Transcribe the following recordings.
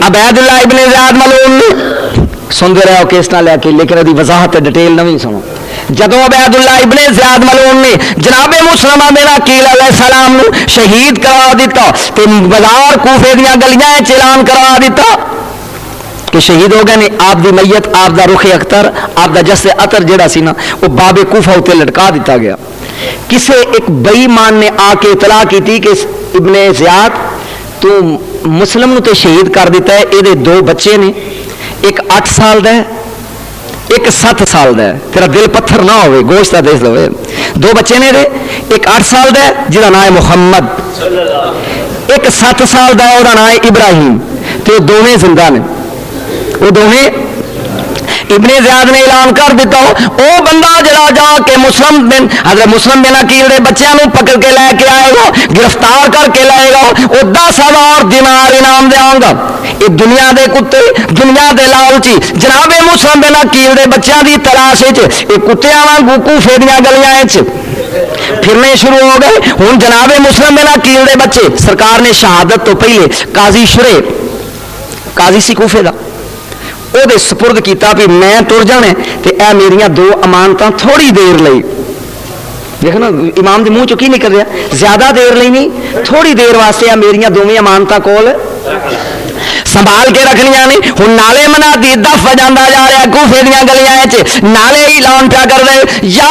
Ubaidullah ibn زیاد ملعون نے سنتے رہو کس نہ لے کے، لیکن وہ وضاحت ڈیٹیل نہیں سنو. جدو عبیداللہ ابن زیاد ملعون نے جناب مسلمہ بن عقیل علیہ السلام نو شہید کروا دیتا تے بازار کوفے دیاں گلیاں اعلان کروا دیتا کہ شہید ہو گئے نے. آپ دی میت، آپ دا رخ اختر، آپ دا جس عطر جڑا سی نا وہ باب کوفہ تے لٹکا دیتا گیا. کسے ایک بے ایمان نے آ کے اطلاع کی تھی کہ ابن زیاد تو مسلم نو تے شہید کر دیتا ہے، یہ دو بچے نے، ایک 8 سال دا ہے ایک 7 سال دا ہے. تیرا دل پتھر نہ ہوئے، گوشت دا دیکھ لو. دو بچے نے دے، ایک 8 سال دا ہے جہاں نام ہے محمد، ایک 7 سال دا ہے وہ نام ہے ابراہیم. تو دونوں زندہ نے. وہ دونوں ابن زیاد نے اعلان کر دیتا او بندہ جڑا جا کے حضرت مسلم بن عقیل دے بچیاں نو پکڑ کے لے کے آئے گا، گرفتار کر کے لائے گا، وہ 10,000 دینار انعام دیاں گا. یہ دنیا دے کتے، دنیا دے لالچی جناب مسلم بن عقیل دے بچیاں دی تلاش وچ یہ کتیاں وانگوں کوفے دیاں گلیاں وچ پھرنے شروع ہو گئے. ہن جناب مسلم بن عقیل دے بچے سرکار نے شہادت تو پہلے قاضی شرے، قاضی سی کوفے دا، وہ دے سپرد کیتا بھی میں ٹر جانے تے اے میریاں 2 امانتاں تھوڑی دیر لئی. دیکھو نا امام دے منہ چوں کی نکل رہا، زیادہ دیر لئی نہیں، تھوڑی دیر واسطے اے میریاں 2 امانتاں کول سنبھال کے رکھنیاں نے. ہن نالے منادی دف وجاندا جا رہا کوفے دیاں گلیاں وچ، نالے اعلان پیا کر دے یا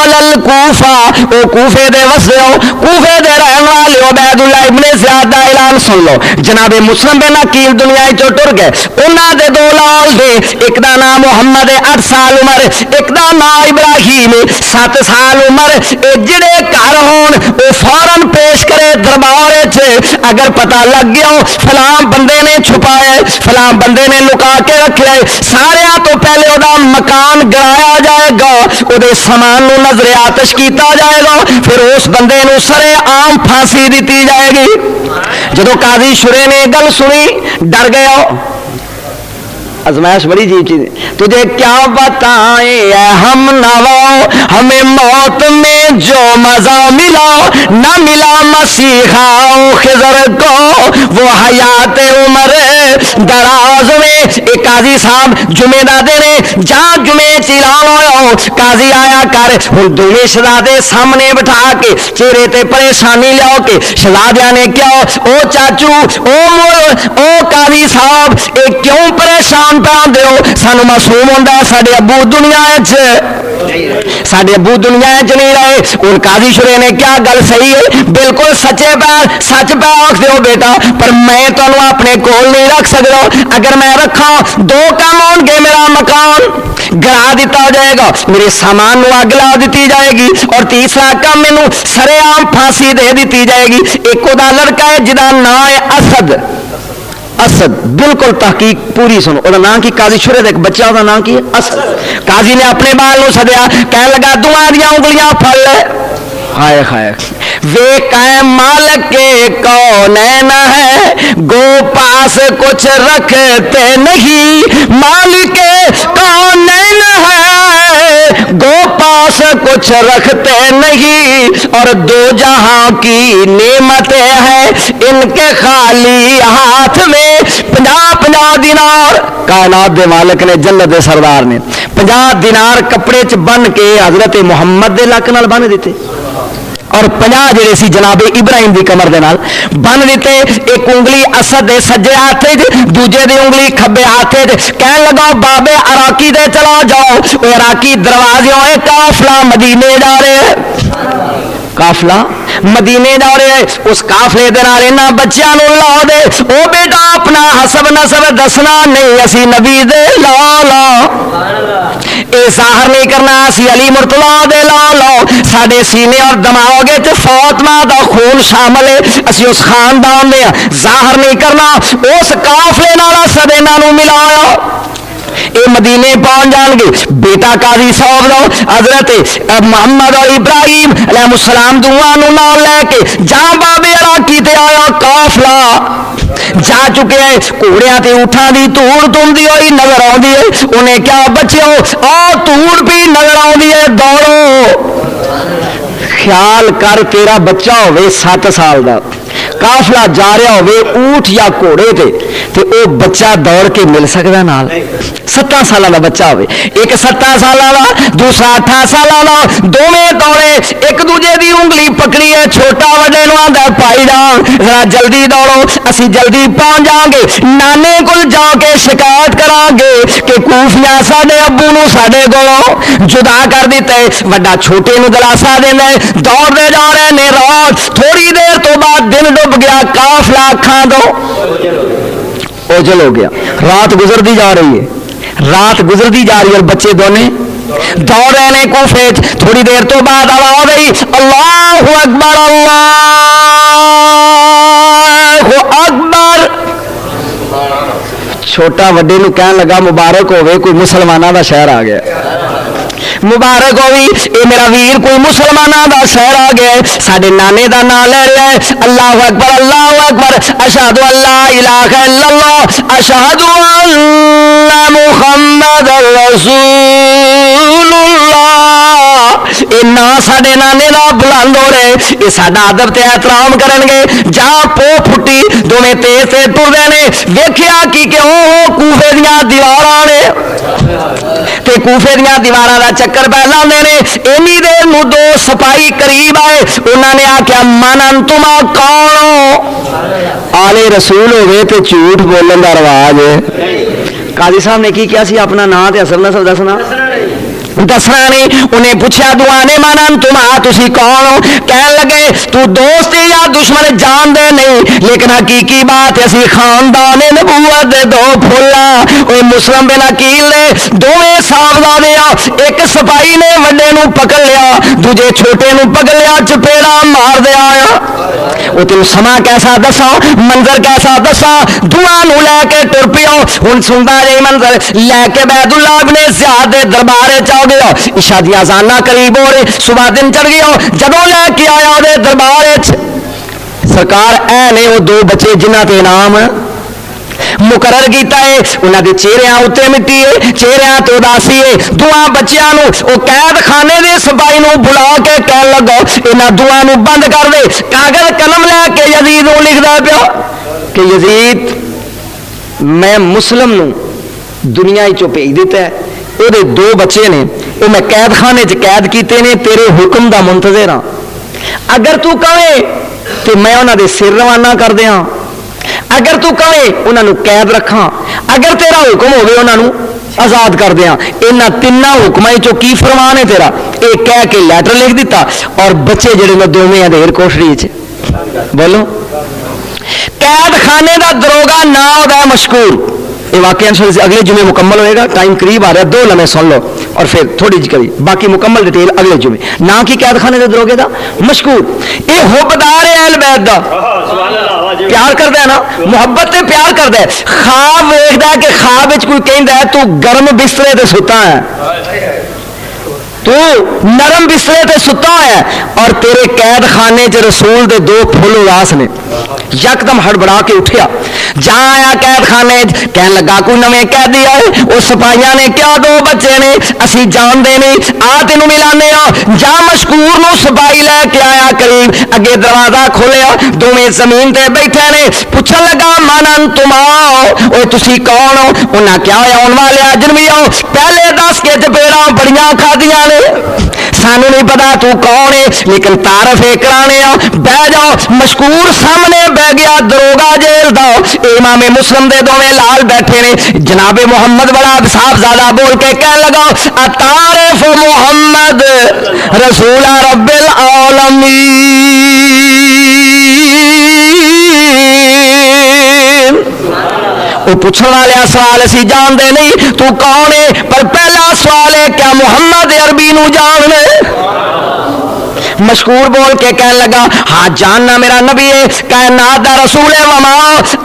الل کوفہ، او کوفے دے وسیو، کوفے دے رہن والے عبیداللہ ابن زیاد دا اعلان سن لو. جناب مسلم بن عقیل دنیا چوں ٹر گئے. انہاں دے 2 لال دے، ایک دا نام محمد 8 سال عمر، ایک دا نام ابراہیم 7 سال عمر. اے جڑے گھر ہون او فوراً پیش کرے دربار وچ. اگر پتہ لگ گیا فلاں بندے نے چھپایا، فلاں بندے نے لکا کے رکھا ہے، سارے تو پہلے وہ مکان گرایا جائے گا، وہ سامان نو نظر آتش کیتا جائے گا، پھر اس بندے نو سرے عام پھانسی دیتی جائے گی. جدو قاضی شرے نے گل سنی ڈر گیا. ازمائش بڑی عجیب چیز ہے. تجھے کیا بتائیں اے ہم نوا، ہمیں موت میں جو مزہ ملا نہ ملا مسیحا خضر کو وہ حیات عمر دراز میں. ایک قاضی صاحب جمعے دا دن جا جمعے چیلان ہویا، قاضی آیا کر. ہن دونوں شہزادے سامنے بٹھا کے چہرے تے پریشانی لیا کے شہزادیاں نے کیا او چاچو او قاضی صاحب اے کیوں پریشان پہ دیو؟ سانو معصوم ہوندا ساڈے ابو دنیا وچ نہیں رہے. اور قاضی شرے نے کیا گل صحیح ہے، بالکل سچے پہ سچ پہ آکھ دیو بیٹا، پر میں تانوں اپنے کول نہیں رکھ سکدا. اگر میں رکھا 2 کام ہون گے، میرا مکان گرا دیتا جائے گا، میرے سامان نو اگ لا دیتی جائے گی، اور تیسرا کام مینوں سرے عام پھانسی دے دیتی جائے گی. ایک دا لڑکا ہے جدا نام ہے اسد. اسد بالکل تحقیق پوری سنو، وہ نام کی قاضی شرے ایک بچہ کا نام کی اسد. قاضی نے اپنے بال نو سدیا، کہنے لگا دعا دیا انگلیاں پھڑ لے. ہائے ہائے وے قائم مالک کے کونین ہے، گو پاس کچھ رکھتے نہیں، مالک کے کونین ہے گو پاس کچھ رکھتے نہیں، اور 2 جہاں کی نعمتیں ہیں ان کے خالی ہاتھ میں. 50 دینار کائنات دے مالک نے، جنت دے سردار نے 50 دینار کپڑے چ بن کے حضرت محمد دے لک نال بن دیتے، اور 50 جڑے سی جناب ابراہیم دی کمر دے نال بن دیتے. ایک انگلی اسد دے سجے ہاتھ دوجے دی انگلی کھبے ہاتھ. کہنے لگا بابے عراقی دے چلا جاؤ، وہ عراقی دروازے ہوئے قافلہ مدینے جا رہے ہیں، قافلہ مدینے جا رہے ہیں. اس قافلے دے نال انہاں بچیاں نو لا دے، او بیٹا اپنا حسب نسب دسنا نہیں، اسی نبی دے لالا اے ظاہر نہیں کرنا اسی علی مرتضی دے لالا، ساڈے سینے اور دماغ وچ فاطمہ دا خون شامل ہے، اسی اس خاندان دے ظاہر نہیں کرنا. اس قافلے نال اسد انہاں نو ملایا. اے مدینے پہنچ جان گے. بیٹا قاضی صاحب لو حضرت محمد اور ابراہیم علیہ السلام دعا نو نال لے کے جہاں بابے عراقی تے آیا قافلہ جا چکے ہیں. گھوڑیاں تے اٹھاں دی توڑ تمدی ہوئی نظر آندی ہے. انہیں کیا بچیو آ توڑ بھی نظر آندی ہے، دوڑو. خیال کر تیرا بچہ ہوئے 7 سال دا، काफला जा रहा हो ऊठ या घोड़े ते वो बच्चा दौड़ के मिल सकता नाल 7 साल का बच्चा हो, एक 7 साल का दूसरा 8 साल का, दोवें दौड़े एक दूजे की उंगली पकड़ी है, छोटा वड्डे नूं आंदा भाई जान जरा जल्दी दौड़ो असी जल्दी पहुंच जाएंगे, नाने कोल जाके शिकायत करांगे कि कूफिया साडे अब्बू नूं साडे कोलों जुदा कर दिता है। वड्डा छोटे नूं दिलासा देंदा है, दौड़ते जा रहे ने रात, थोड़ी देर तो बाद दिन डुब गया, काफला अखां तो ओझल हो गया, रात गुजरती जा रही है, रात गुजरती जा रही है, बच्चे दोने दौड़ रहे ने कूफे। थोड़ी देर तो बाद आवाज आई अल्लाहु अकबर अल्लाहु अकबर। छोटा वड्डे नूं कहन लगा मुबारक होवे कोई मुसलमाना दा शहर आ गया, मुबारक होवी ये मेरा वीर कोई मुसलमाना दा शहर आ गया, साडे नाने दा नाम ले रहा है अल्लाहु अकबर अशहदु अल्ला इलाहा इल्लल्लाह अशहदु अन्ना मुहम्मदर रसूलुल्लाह। ये ना साडे नाने दा बुलंद हो रहे, ये साडा अदब ते एहतराम करनगे। जा पो फुटी दोवें तेज ते टुरदे ने, वेखिया कि ओह कूफे दियां दीवारां ने ते कूफे दियां दीवारां दा चक्कर पै लांदे ने। इन्नी देर नूं 2 सिपाही करीब आए, उन्होंने आख्या मन अंतुमा कौन हो? आले रसूल होवे ते झूठ बोलन दा रवाज है। काजी साहब ने की किया सी अपना नाम ते असल नस्ल दसना दसना नहीं, उन्हें पूछा दुआने मानन तुम तुसी कौन हो? कह लगे तू दोस्त या दुश्मन जानते नहीं, लेकिन हकीकी बात असी खानदान नबूवत दे 2 फुल्ला ओए मुस्लिम बिन अकील ने दोवें साहबजादे आ। एक सिपाही ने वड्डे नूं पकड़ लिया, दूजे छोटे नूं पकड़ लिया, चपेड़ा मार दे आया। वो तेन समा कैसा दसा, मंजर कैसा दसा, दुआ नूं लैके टुर पियो। हुण सुनदा जे मंजर लैके बैदुल्ला इब्ने ज़ियाद दे दरबार च इशा दी अज़ाना करीब हो रही, सुबह दिन चढ़ गया, जदों लैके आया उहदे दरबार सरकार ऐ ने वो 2 बच्चे जिन्हां ते इनाम मुकरर किया है, उन्होंने चेहरिया उत्ते मिट्टी है, चेहरिया तो उदासी है। 2 बच्चों को कैद खाने के सिपाही को बुला के कह लगो इन्होंने 2 बंद कर दे। कागज कलम लैके यजीद को लिखता पिया कि यजीद मैं मुस्लिम नूं दुनिया चो भेज दिता है, वो 2 बच्चे ने वो मैं कैद खाने च कैद किए ने, तेरे हुक्म का मुंतज़िर हाँ, अगर तू कहे तो मैं उन्होंने सिर रवाना कर दिया, अगर तू कहे उन्होंने कैद रखा, अगर तेरा हुक्म होवे उन्होंने आजाद कर दिया। इन्हां 3 हुक्मां चो की फरमान है तेरा? एक कह के लैटर लिख दिता और बच्चे जिहड़े ने दोवें अधेर कोठरी च बोलो। कैद खाने का दरोगा ना होता मशकूर, ये वाकया अगले जुमे मुकम्मल होएगा, टाइम करीब आ रहा है, 2 लम्हे सुन लो और फिर थोड़ी जी करी बाकी मुकम्मल डिटेल अगले जुमे। ना कि कैद खाने के दरोगे का मशकूर, ये हुब्बदार है अहल बैत दा, प्यार करता है ना, मुहब्बत से प्यार करता है। ख्वाब वेखदा है कि ख्वाब विच कोई कहंदा है तू गर्म बिस्तरे ते सुता है, तू नरम बिस्तरे ते सुता है, और तेरे कैद खाने च रसूल दे 2 फुल उदास ने। यकदम हड़बड़ा के उठिया, जा आया कैद खाने, कह लगा कोई नवे कैदी आए। उस सिपाहिया ने क्या 2 बच्चे ने असी जानते नहीं, आ तेन मिलाने आ। जा मशकूर नूं सिपाही लैके आया करीब, अगे दरवाजा खोलिया, दोवें जमीन ते बैठे ने। पूछन लगा मानन तुम आओ, तुसी कौन हो? उन्हें क्या आउन वाले अजनबी आओ, पहले दस के चपेड़ा बड़ियां खादियां ने, सानू नहीं पता तू कौन है, लेकिन तारफ एक कराने आ, बह जाओ। मशकूर सामने बह गया दरोगा जेल दा, इमाम मुस्लिम दे दोवें लाल बैठे ने। जनाबे मुहम्मद बड़ा साहबजादा बोल के कह लगा अतारिफ मुहम्मद रसूल रब्बिल आलमीन। वो पूछने वाले सवाल असी जानते नहीं, तू कौन है? पर पहला सवाल है क्या मुहम्मद अरबी नू जान ले? मशकूर बोल के कह लगा हाँ जानना मेरा नबी है, कायनात दा रसूल है, वमा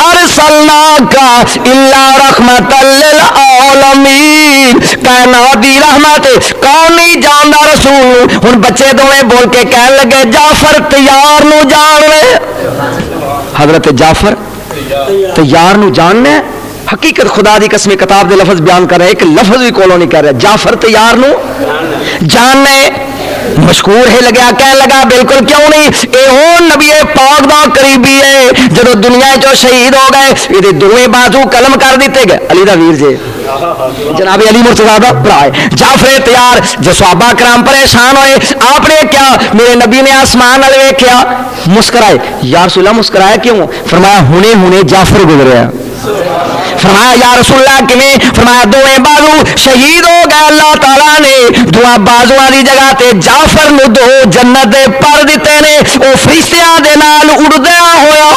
अरसलनाका इल्ला रहमतल लिल आलमीन, कायनात दी रहमत कौन नहीं जानदा रसूल। हुन बच्चे दोवें बोल के कह लगे जाफर तैयार नू जान ले। हजरत जाफर तैयार नू जानना, हकीकत खुदा दी कसम किताब दे लफज बयान कर रहे, एक लफज भी कोलों नहीं कर रहा। जाफर तैयार नू जानने, مشکور ہے لگیا کہنے لگا بالکل کیوں نہیں، اے ہون نبی پاک دا قریبی ہے، جدو دنیا چو شہید ہو گئے یہ دوویں بازو قلم کر دیتے گئے، علی دا ویر جے جناب علی مرتضیٰ دا بھرا ہے، جعفر تیار، جو صحابہ کرام پریشان ہوئے، آپ نے کیا میرے نبی نے آسمان والے ویکھیا مسکرائے، یا رسول اللہ مسکرایا کیوں؟ فرمایا ہونے ہونے جعفر گزریا، فرمایا یا رسول اللہ کیویں؟ فرمایا دوویں بازو شہید ہو گئے، اللہ تعالیٰ نے دعا بازو دی جگہ تے جعفر نو دو جنت دے پر دیتے نے، او فرشتیاں دے نال اڑدیا ہویا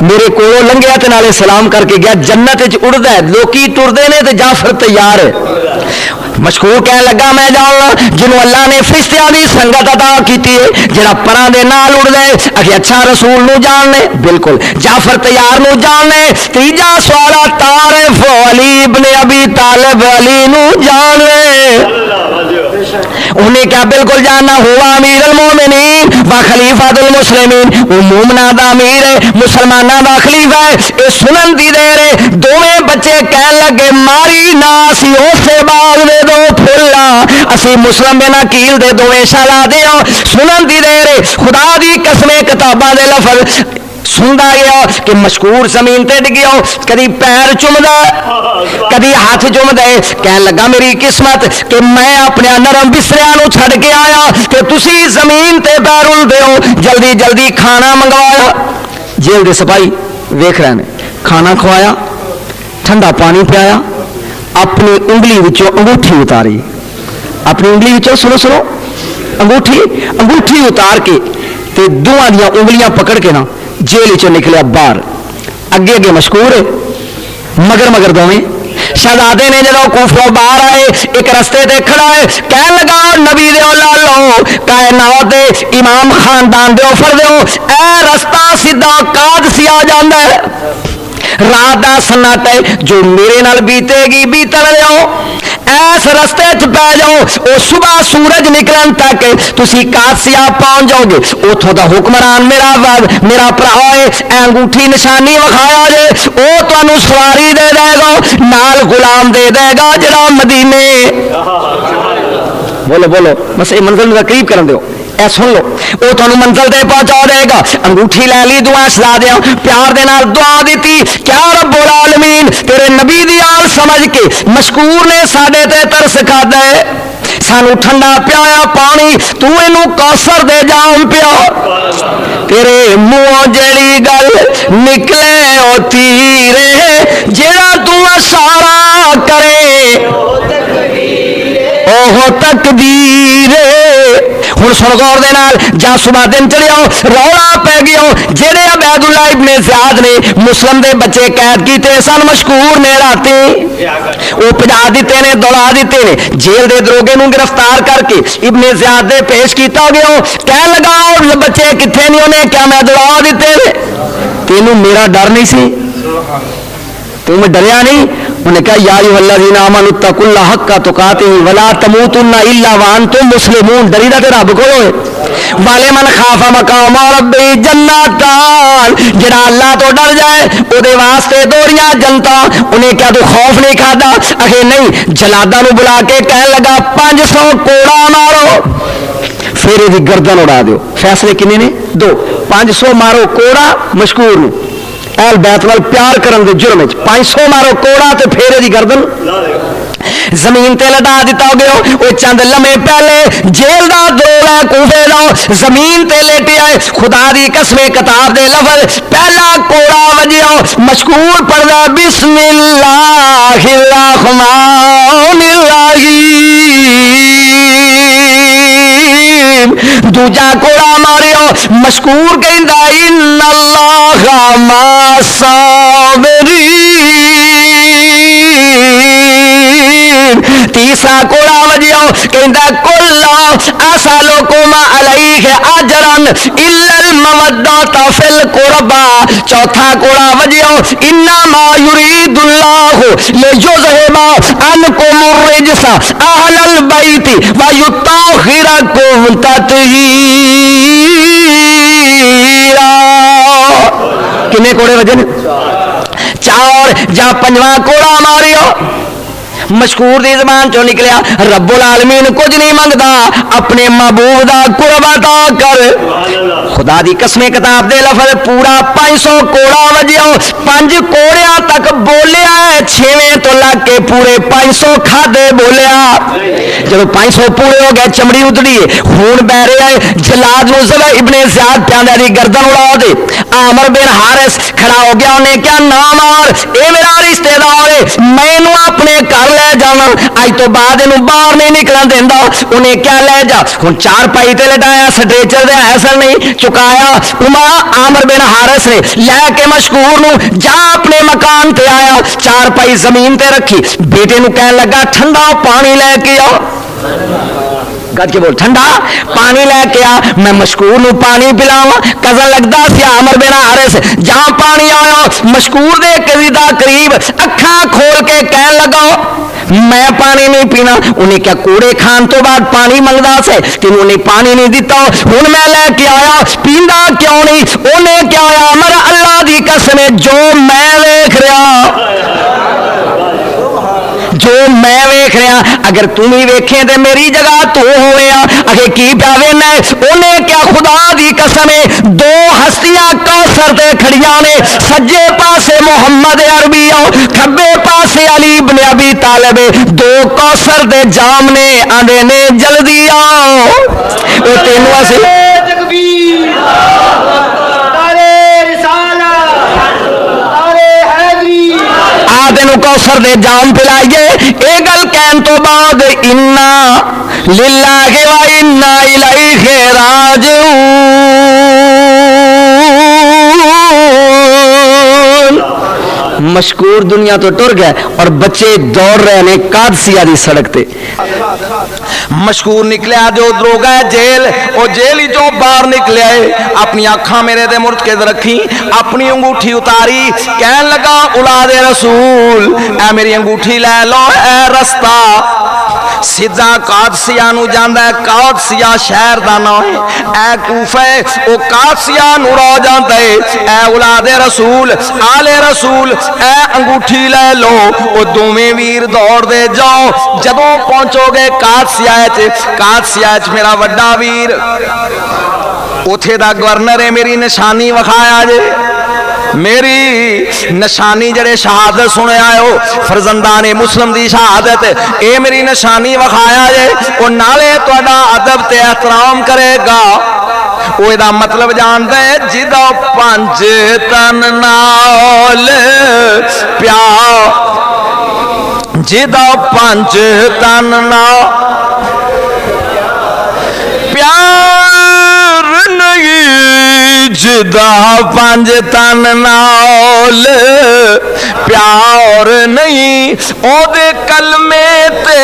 میرے کولوں لنگیا تے نالے سلام کر کے گیا، جنت وچ اڑدا ہے، لوکی ٹردے نے تے جعفر تیار ہے۔ مشکور کہنے لگا میں جاننا جنہوں اللہ نے فرشتیاں دی سنگت عطا کیتی ہے، جڑا پراں دے نال اڑدا ہے، اکھے اچھا رسول نو جاننے، بالکل جعفر تیار نو جاننے۔ تیجا سوال تعارف علی ابن ابی طالب، علی نو جاننے، انہیں کیا بالکل جاننا، ہوا امیر المومنین و خلیفۃ المسلمین، وہ مومناں دا امیر ہے، مسلماناں دا خلیفہ ہے، اے سنن دی دے رہے دوویں بچے کہن لگے ماری نا اسی اسے باغ دے دو پھلا، اسی مسلم بن عقیل دے دوویں شالا دیو، سنن دی دے رہے خدا دی قسم کتاباں دے لفظ سندا گیا کہ مشکور زمین تے ڈگیا، کدی پیر چومدا کدی ہاتھ چومدا، کہن لگا میری قسمت کہ میں اپنے نرم بستریاں نو چھڈ کے آیا تے تسی زمین تے پیر اڑدے ہو، جلدی جلدی کھانا منگوایا، جیل دے سپاہی ویکھ رہے نے، کھانا کھوایا، ٹھنڈا پانی پیا، اپنی انگلی وچوں انگوٹھی اتاری، اپنی انگلی وچوں سنو انگوٹھی اتار کے تے دوواں دیاں انگلیاں پکڑ کے نا جیل چ نکلیا باہر، اگے اگے مشکور ہے، مگر دوویں شہزادے نے جدو کوفہ باہر آئے ایک رستے تے کھڑا ہے، کہنے لگا نبی دیو لالو کائنات دے امام خاندان دیو فردیو، اے رستہ سیدھا قادسیہ جاندا ہے، رات دا سناٹا ہے جو میرے نال بیتے گی بیتن دیو، ایس رستے چ پہ جاؤ، او صبح سورج نکلن تک تسی قادسیہ پہنچ جاؤ گے، اتھوں دا حکمران میرا بھرا ہے، انگوٹھی نشانی وکھایا جے، او تانوں سواری دے دے گا، نال غلام دے دے گا جڑا مدینے، بولو بس یہ منزل میں قریب کرن دیو، اے سن لو، وہ تمہیں منزل تے پہنچا دے گا۔ انگوٹھی لے لی دعا شہزادیاں پیار دے نال دعا دیتی، کیا رب العالمین تیرے نبی دی آل سمجھ کے مشکور نے ساڈے تے ترس کھادا ہے، سانو ٹھنڈا پیایا پانی، تو اینو کوثر دے جام پیا، تیرے منہ جڑی گل نکلے او تیرے، جڑا تو اشارہ کرے اوہ تقدیر۔ ہن سن غور دے نال، جا صبح دن چڑھیا رولا پی گیا، جڑے عبید اللہ ابن زیاد نے مسلم دے بچے قید کیتے سن، مشکور نے راتی وہ پجا دیتے نے، دوڑا دیتے نے، جیل دے دروگے نو گرفتار کر کے ابن زیاد دے پیش کیتا گیا، کہنے لگا بچے کتنے نہیں ہونے، کیا میں دوڑا دیتے نے؟ تینوں میرا ڈر نہیں سی، تم ڈریا نہیں؟ انہوں نے کہا یا ایھا الذین آمنوا اتقوا اللہ حق تقاتہ ولا تموتن الا وانتم مسلمون، ڈریدا تے رب کول ہوئے، والے من خاف مقام ربہ جنتان، جڑا اللہ تو ڈر جائے او دے واسطے دوڑیاں جنتاں۔ انہیں کیا تو خوف نہیں کھادا؟ اکھے نہیں، جلاداں نو بلا کے کہنے لگا 500 کوڑا مارو، پھر دی گردن اڑا دیو۔ فیصلے کنے نے؟ 2، 500 مارو کوڑا مشکور نو، اہل بیت وال پیار کرن دے جرم وچ 500 مارو کوڑا تے پھیرے دی گردن زمین تے لٹا دیتا گیا۔ وہ چند لمحے پہلے جیل دا دروگا کوفے دا زمین تے لیٹے آئے، خدا دی قسم کتاب دے لفظ پہلا کوڑا وجیا، مشکور پڑھدا بسم اللہ الرحمن الرحیم، دوجا کوڑا ماریا، مشکور کہندا ان اللہ مع الصابرین، تیسرا کوڑا وجیا کہندا کلا اسالکم علیہ اجرا الا المودۃ فی القربى، چوتھا کوڑا وجیا انما یرید اللہ لیذھب عنکم الرجس اہل البیت ویطہرکم تطہیرا۔ کنے کوڑے وجن؟ 4۔ جا 5واں کوڑا ماریا، مشکور دی زبان چوں نکلیا رب العالمین کچھ نہیں منگدا اپنے محبوب دا قرب عطا کر خدا دی قسم کتاب دے لفظ پورا 500 کوڑا وجیا 5 کوڑیاں تک بولیا ہے 6ویں تو لگ کے پورے 500 کھادے بولیا جب 500 پورے ہو گئے چمڑی اتری خون بہ رہا ہے جلاد نو ذبح ابن زیاد پیاندے دی گردن اڑا دے عامر بن حارث کھڑا ہو گیا انہیں کیا نام مار اے میرا رشتہ دار ہے میں نو اپنے گھر لے جانا اج تو بعد انہوں باہر نہیں نکلن دیندا انہیں کیا لے جا ہن 4 پائی تے لٹایا سٹریچر دے ایسا نہیں چکایا اما عامر بن حارث نے لے کے مشکور نو جا اپنے مکان تے آیا 4 پائی زمین تے رکھی بیٹے نو کہنے لگا ٹھنڈا پانی لے کے آؤ گج کے بول ٹھنڈا پانی لے کے آ میں مشکور نو پانی پلاواں کزا لگدا سی عامر بن حارث جہاں پانی آیا مشکور دے قریدا قریب اکھاں کھول کے کہنے لگا میں پانی نہیں پینا انہیں کیا کوڑے کھان تو بعد پانی منگدا سے کہ انہوں نے پانی نہیں دیتا ہن میں لے کے آیا پیندا کیوں نہیں انہیں کیا آیا عمر اللہ دی قسم جو میں ویکھ رہا جو میں ویکھ رہا اگر تم ہی ویکھیں تے میری جگہ تو ہویا اگر کی پیا وینا انہیں کیا خدا دی قسم 2 ہستیاں کوثر تے کھڑیاں نے سجے پاسے محمد عربی کھبے پاسے علی بن ابی طالب 2 کوثر دے جام نے آندے نے جلدی آؤ او تینوں اسی تکبیر نعرہ رسالت نعرہ حیدری آدھنو کوثر دے جام پلائیے اے گل کہن تو بعد انا للہ و انا الیہ راجعون مشکور دنیا تو ٹر گئے اور بچے دوڑ رہے ہیں قادسیہ دی سڑک تے مشکور نکلیا جو دروگا ہے جیل او جیل ہی جو باہر نکلیا ہے اپنی آنکھاں میرے دے مرتکز رکھی اپنی انگوٹھی اتاری کہنے لگا اولاد رسول اے میری انگوٹھی لے لو اے رستہ سیدھا قادسیہ نو جاندا ہے قادسیہ شہر دا نام ہے اے کوفہ او قادسیہ نو رو جاندا ہے اے اولاد رسول آل رسول اے انگوٹھی لے لو او دوویں ویر دوڑ دے جاؤ جدوں پہنچو گے قادسیہ وچ میرا وڈا ویر اوتھے دا گورنر ہے میری نشانی وکھایا جے میری نشانی جڑے شہادت سنے آئے ہو فرزندان مسلم دی شہادت اے میری نشانی وکھایا جے او نالے تہاڈا ادب تے احترام کرے گا او دا مطلب جاندا ہے جدا 5 تن نال پیار جدا 5 تن نال پیار نہیں جدا 5 تن نال پیار نہیں او دے کلمے تے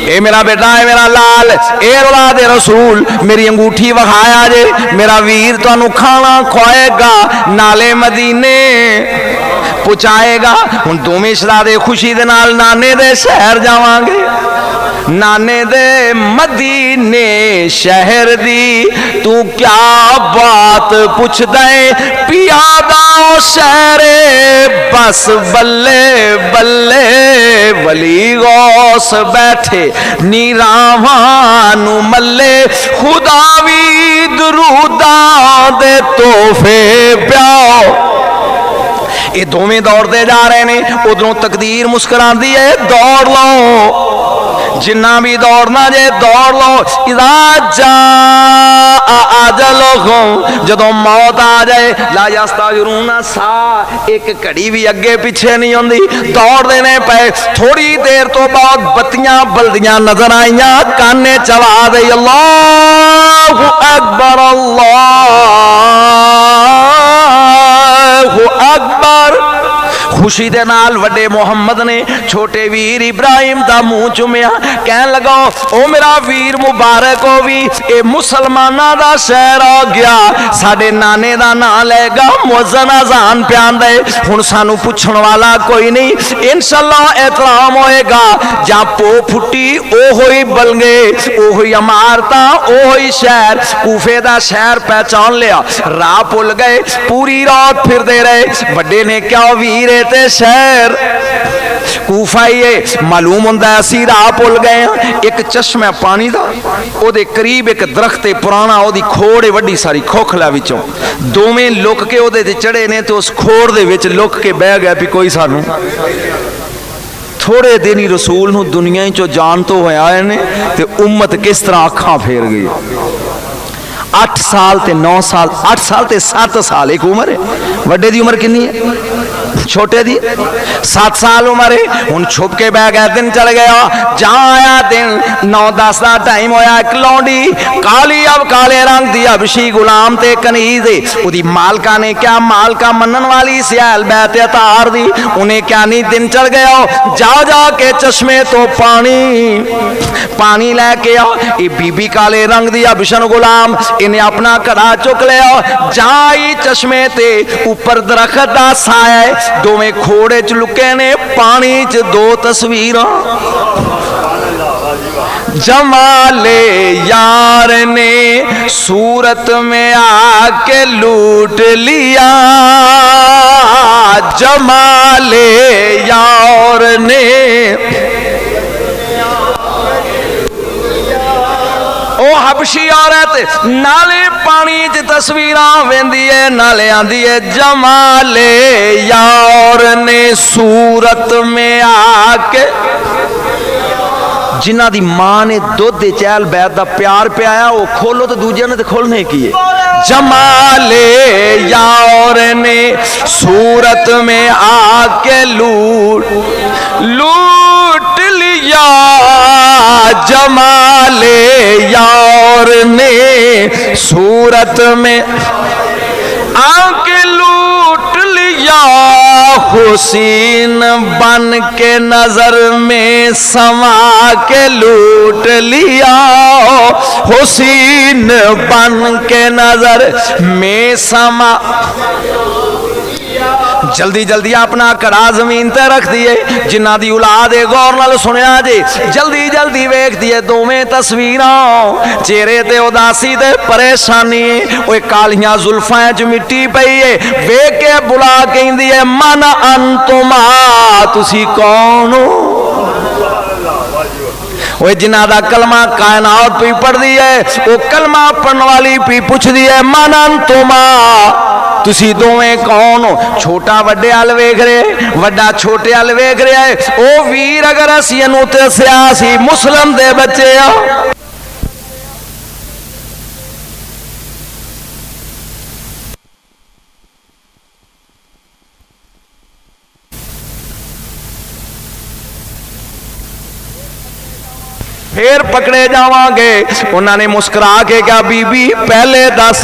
اے میرا بیٹا ہے میرا لال اے اولاد رسول میری انگوٹھی وکھایا جے میرا ویر تانوں کھانا کھوائے گا نالے مدینے پہنچائے گا ہن دوویں شہزادے خوشی دے نال نانے دے شہر جاواں گے نانے دے مدینے شہر دی تو کیا بات پوچھ دے پیادہ شہر بس بلے بلے ولی غوث بیٹھے نیراوانو ملے خدا وی دروداں دے تحفے پیاؤ یہ دوویں دوڑتے جا رہے ہیں ادھروں تقدیر مسکران دی ہے دوڑ لو جنہ بھی دوڑنا جے دوڑ لو اذا جاء اجلہم جدوں موت آ جائے لا یستغفرون سا ایک گھڑی بھی اگے پیچھے نہیں ہوندی دوڑ دینے پے تھوڑی دیر تو بعد بتیاں بلدیاں نظر آئیاں کانے چلا دے اللہ اکبر اللہ اکبر خوشی دے نال وڈے محمد نے چھوٹے ویر ابراہیم دا منہ چومیا کہن لگا او میرا ویر مبارک ہو بھی اے مسلماناں دا شہر آ گیا ساڈے نانے دا نام لے گا مؤذن اذان پیان دے ہن سانو پوچھن والا کوئی نہیں انشاءاللہ احترام ہوئے گا جا پو پھٹی او ہوئی بلگے او ہوئی عمارتاں او ہوئی شہر کوفے دا شہر پہچان لیا راہ بھول گئے پوری رات پھر دے رہے وڈے نے کیا ویر تے दे शहर कूफा ही है। मालूम होंदा है असी राह भुल गए हैं। एक चश्मा पानी दा, ओदे करीब एक दरख्त है पुराना, ओदी खोड़ है वड्डी सारी खोखला विचों, दोवें लुक के ओदे ते चढ़े ने ते उस खोड़ दे विच लुक के बह गया भी कोई सानू। थोड़े दिन ही रसूल नूं दुनिया चो जान तो होया ने ते उम्मत किस तरह अखां फेर गई। 8 साल ते 9 साल, 8 साल ते 7 साल एक उम्र है। वड्डे दी उम्र कितनी है? छोटे दी 7 साल उम्र है। हुण छुप के बह गया, दिन चल गया, जहां आया दिन 9-10 का टाइम होया। एक लौंडी काली अब काले रंग दी हबशी गुलाम ते कनीज उदी मालका ने क्या, मालका मनन वाली सियाल बैत अतार दी, उन्हें क्या नहीं, दिन चल गया, जा जा के चश्मे तो पानी लैके आओ। ये बीबी काले रंग दी हबशन गुलाम, इन्हें अपना घड़ा चुक लिया, जाई चश्मे ते ऊपर दरख्त दा साया है, दोवें खोड़े च लुके ने, पानी च 2 तस्वीरां। जमाले यार ने सूरत में आके लूट लिया, जमाले यार ने ओ हबशी औरत नाले पानी च तस्वीरां वेंदी है, नाले आंदी है जमाले यार ने सूरत में आके। जिन्हां दी मां ने दुध चहल बैत दा प्यार पियाया, वो खोलो तो दूजे ने तो खोलने की है। जमाले यार ने सूरत में आके लूट लिया, जमाले यार ने सूरत में आके लूट लिया, हुसैन बन के नजर में समा के लूट लिया, हुसैन बन के नजर में समा। जल्दी जल्दी अपना कड़ा जमीन ते रख दिए, जिन्हां दी औलाद है गौर नाल सुनिया जी, जल्दी जल्दी वेख दिए दोवें तस्वीरां, चेहरे ते उदासी ते परेशानी, ओए कालियां जुल्फां च मिट्टी पई है, वेख के बुला कहंदी है मन अंतुमा, तुसी कौन हो? वो जिन्हां दा कलमा कायनात पी पढ़दी है, वो कलमा पढ़न वाली पी पुछदी है मन अंतुमा, तुसी दोवें कौन हो? छोटा वड्डे अल वेख रहे, वड्डा छोटे अल वेख रहा है। ओ वीर अगर असी इहनूं दस्सिया सी मुस्लिम दे बच्चे आ, फिर पकड़े जावांगे। उन्होंने मुस्कुरा के कहा बीबी पहले दस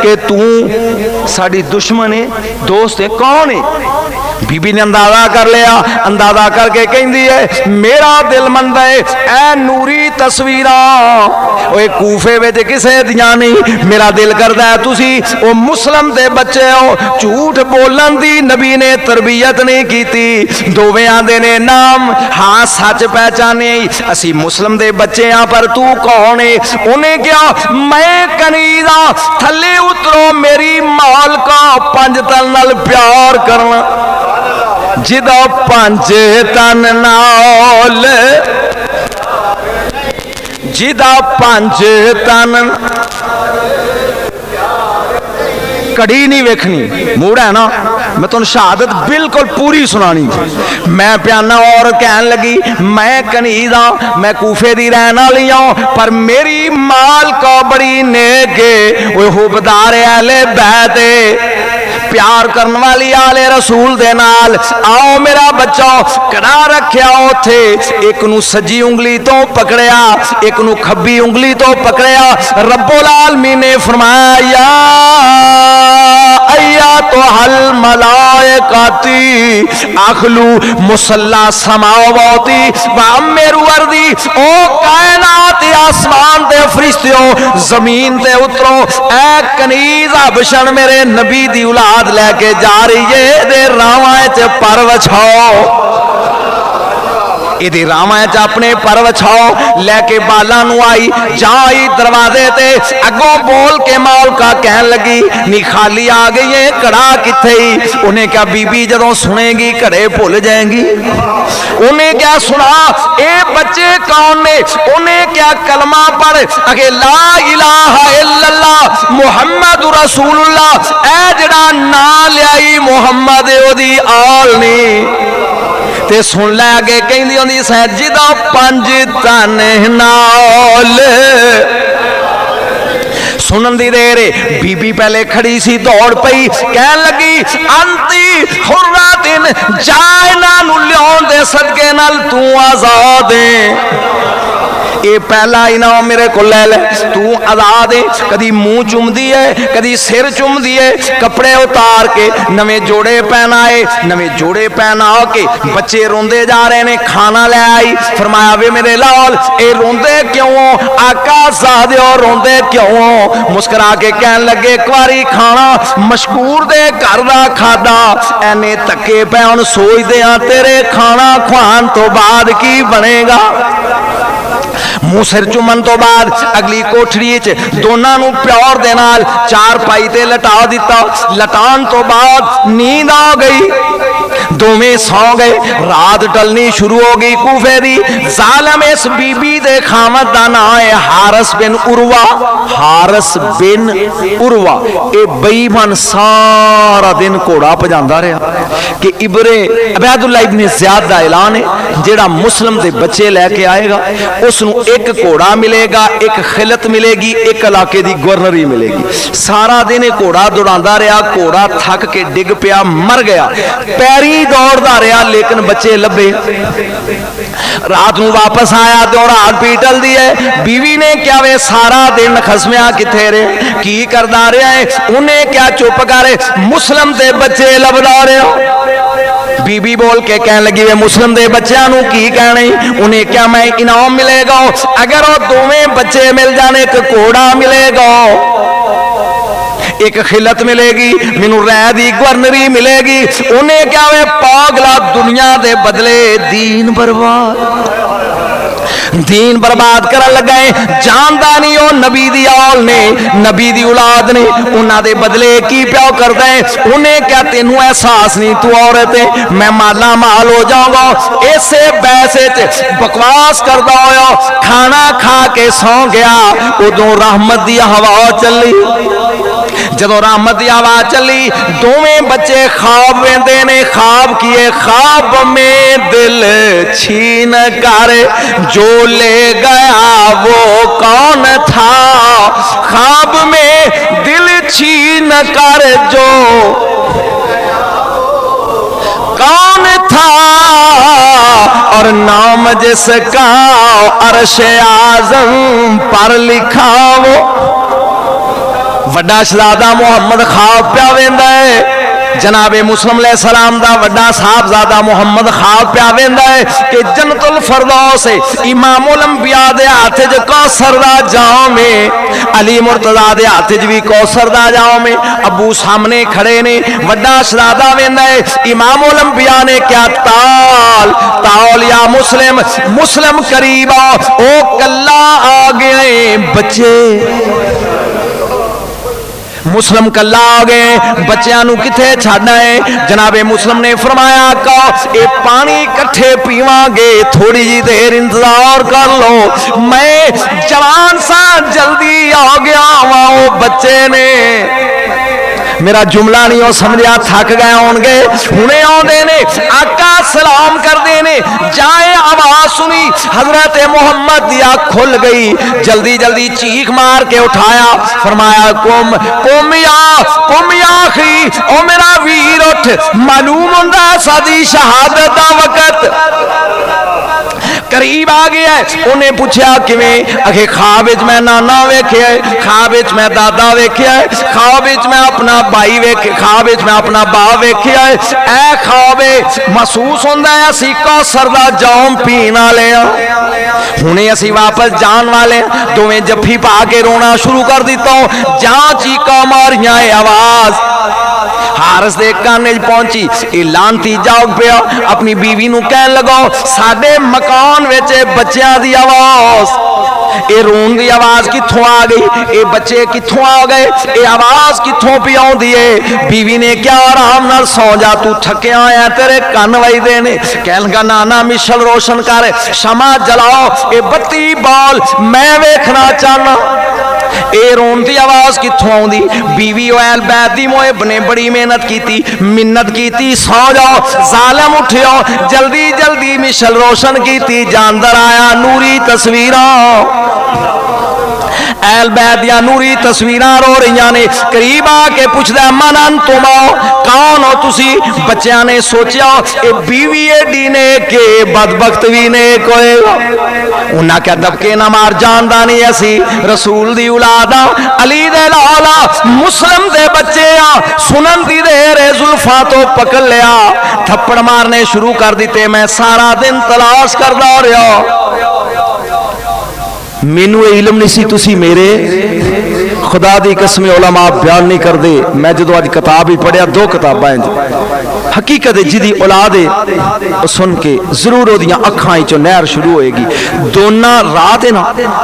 कि तू साड़ी दुश्मन है दोस्त है कौन है? बीबी ने अंदाजा कर लिया, अंदाजा करके कहती है मेरा दिल मंदा है ऐ नूरी तस्वीरां ओए कूफे विच किसे दियां नहीं, मेरा दिल करदा है तुसी ओ मुस्लिम दे बच्चे हो, झूठ बोलन दी नबी ने तरबियत नहीं की, दोवें आंदे ने नाम हाँ सच पहचाने असी मुस्लिम दे बच्चे हाँ पर तू कौन है? उन्हें क्या मैं कनीजा थले उतरो मेरी माल का पंज तन नाल प्यार करना, जिदा पंज तन नाल जिदा पंज तन कड़ी नहीं वेखनी मूड है ना, मैं तुम शहादत बिल्कुल पूरी सुनानी। मैं प्याना और कहन लगी मैं कनीज हाँ, मैं कूफे दी रहन वाली हूं, पर मेरी माल का बड़ी नेके वो हुबदार आले बैते प्यार करने वाली आले रसूल दे नाल। आओ मेरा बच्चा कड़ा रखिया उथे, एक नू सजी उंगली तो पकड़िया एक नू खब्बी उंगली तो पकड़िया। रब्बुल आलमीन ने फरमाया अया तो हल मलाइकाती अखलू मुसल्ला समावाती वामेरु अर्दी, ओ कायनात आसमान दे फरिश्तियों जमीन ते उतरो, ऐ कनीज हबशन मेरे नबी दी औलाद लेके जा रही है दे रावां च पर वछाओ। इहदी रावां च अपने पर वछाओ लैके बालां नूं आई जा आई दरवाजे ते अगों बोल के मौलका कहन लगी नी खाली आ गई है घड़ा किथे ही। उन्हें क्या बीबी जदों सुनेगी घड़े भुल जाएंगी। उन्हें क्या सुना ए बच्चे कौन ने। उन्हें क्या कलमा पढ़ अगे ला इलाहा इल्लल्लाह मुहम्मद रसूलुल्लाह ए जड़ा ना लियाई मुहम्मद ओदी आल नी ते सुन लै अगे कहंदी होंदी सैजिदा पंज तन नाल सुनन दी देर बीबी पहले खड़ी सी दौड़ पई कह लगी अंती हुर्रा दिन जाए ना लियाउण दे सदके नाल तू आजाद है। ये पहला इनाम मेरे को ले ले तू आजाद है। कदी मुंह चुमदी है कदी सिर चुमदी है कपड़े उतार के नवे जोड़े पहनाए नवे जोड़े पहना के बच्चे रोंदे जा रहे ने खाना ले आई। फरमाया वे मेरे लाल ये रोंदे क्यों आका सादियो रोंदे क्यों। मुस्कुरा के कहन लगे एक बारी खाना मशहूर दे घर दा खादा एने धक्के पै हुण सोचदे आ तेरे खाना खुआन तो बाद की बनेगा। मुंह सिर चुमन तो बाद अगली कोठड़ी च दोनों नूं प्यार दे नाल चार पाई ते लटा दिता। लटान तो बाद नींद आ गई दोवें सौ गए। रात टलनी शुरू हो गई कूफे दी। जालम इस बीबी दे खामद दा नाम है हारिस बिन उरवा। हारिस बिन उरवा ए बेईमान सारा दिन घोड़ा भजांदा रहा कि इबरे अबैदुल्लाह इब्न ज़ियाद दा ऐलान है जेड़ा मुस्लिम दे बच्चे लैके आएगा उसनूं एक घोड़ा मिलेगा एक खिलत मिलेगी एक इलाके दी गवर्नरी मिलेगी। सारा दिन घोड़ा दौड़ांदा रहा घोड़ा थक के डिग पिया मर गया पैरी दौड़दा रहा लेकिन बच्चे लभे। रात नूं वापस आया तो रात पीटल दी है। बीवी ने क्या वे सारा दिन खसमिया किथे रे की करदा रहा है। उन्हें क्या चुप कर मुस्लिम दे बच्चे लभदा रहा। बीबी बोल के कहने लगी वे मुस्लिम दे बच्चों नूं की कहने। उन्हें क्या मैं इनाम मिलेगा अगर वो दोवें बच्चे मिल जाने एक घोड़ा मिलेगा एक खिलत मिलेगी मैनू रह दी गवर्नरी मिलेगी। उन्हें क्या वे पागला दुनिया दे बदले दीन बर्बाद करन लगा है। जानदा नहीं वो नबी दी औल ने नबी दी औलाद ने उन्हां दे बदले की प्याओ करदा है। उन्हें क्या तेनू एहसास नहीं तू औरत है मैं माला माल हो जाऊंगा। इसे बैसे च बकवास करदा होया खाना खा के सौ गया। उदों रहमत दी हवा चली। जदों रहमत दी हवा चली दोवें बच्चे ख्वाब वेंदे ने। ख्वाब किए ख्वाब में दिल छीन कर जो ले गया वो कौन था। ख्वाब में दिल छीन कर जो कौन था और नाम जिसका अर्शे आज़म पर लिखा वो वड्डा शहजादा मुहम्मद ख्वाब पिया वेंदा है। जनाबे मुस्लिम सलाम दा वड्डा साहबजादा मुहम्मद ख्वाब पिया वेंदा है कि जन्नतुल फरदौस इमामुल अंबिया दे हाथ च कौसर दा जाम है। अली मुर्तजा दे हाथ च भी कौसर दा जाम है। अबू सामने खड़े ने वड्डा शहजादा वेंदा है। इमामुल अंबिया ने क्या ताल ताल या मुस्लिम मुस्लिम करीब आ ओ कल्ला आ गए बच्चे मुस्लिम कला आ गए बच्चों नूं किथे छाड़ना है। जनाबे मुस्लिम ने फरमाया का ये पानी कट्ठे पीवांगे थोड़ी जी देर इंतजार कर लो मैं जवान सा जल्दी आ गया वो बच्चे ने मेरा जुमला नहीं हो समझा थक गए होंगे हुणे आउंदे ने आका सलाम करते ने जाए आवाज सुनी हजरत मोहम्मद दी आँख खुल गई जल्दी जल्दी चीख मार के उठाया फरमाया कुम कुम या खी ओ मेरा वीर उठ मालूम हुंदा सादी शहादत दा वक्त करीब आ गया है। उन्हें पूछा किवें आखे ख्वाब विच मैं नाना वेख्या ख्वाब विच मैं दादा वेख्या ख्वाब विच मैं अपना भाई वेख्या ख्वाब विच मैं अपना बाप वेख्या ऐ ख्वाब महसूस होंदा है असीं कौसर दा जाम पीण वाले हां हुणे असीं वापस जान वाले दोवें जफ्फी पा के रोना शुरू कर दिता जहां चीका मारियां आवाज हारिस दे काने च पहुंची। ये लानती जाग पिया अपनी बीवी नूं कहन लगा साडे मकान विच बच्चियां दी आवाज़, ये रोन की आवाज कित्थों आ गई, ये बच्चे कित्थों आ गए, ये आवाज कित्थों पी आउंदी है। बीवी ने क्या आराम नाल सौ जा, तू थकिया आया तेरे कन वजदे ने। कहन लगा नाना मिशल रोशन कर, शमा जलाओ, ये बत्ती बाल, मैं वेखना चाहना। ए रोन की आवाज कित्थों आउंदी। बीवी ओयल बैद दी मोहब ने बड़ी मेहनत की, मिन्नत की, सौ जाओ जालम उठियो, जल्दी जल्दी मिशल रोशन की। जानदर आया नूरी तस्वीरां, एल बैद दियां नूरी तस्वीरां रो रही ने। करीब आके पुछदा मनन तुम कौन हो तुसी। बच्चों ने सोचा ये बीवी एडी ने के बदबख्त भी ने कोई। उन्हें क्या दबके ना मार, जानदा नहीं असी रसूल दी औलाद आ, अली दे लाला, मुस्लिम दे बच्चे आ। सुनन दी देर जुल्फां तो पकड़ लिया, थप्पड़ मारने शुरू कर दिते। मैं सारा दिन तलाश करदा रहा, मैनू इलम नहीं सी, तुसी मेरे खुदा दी कसम उलमा बयान नहीं करते। मैं जो अज किताब ही पढ़िया, दो किताबां हकीकत जिदी औलाद है सुन के जरूर ओदियां अखां चों नहर शुरू होएगी। दोना रात है ना,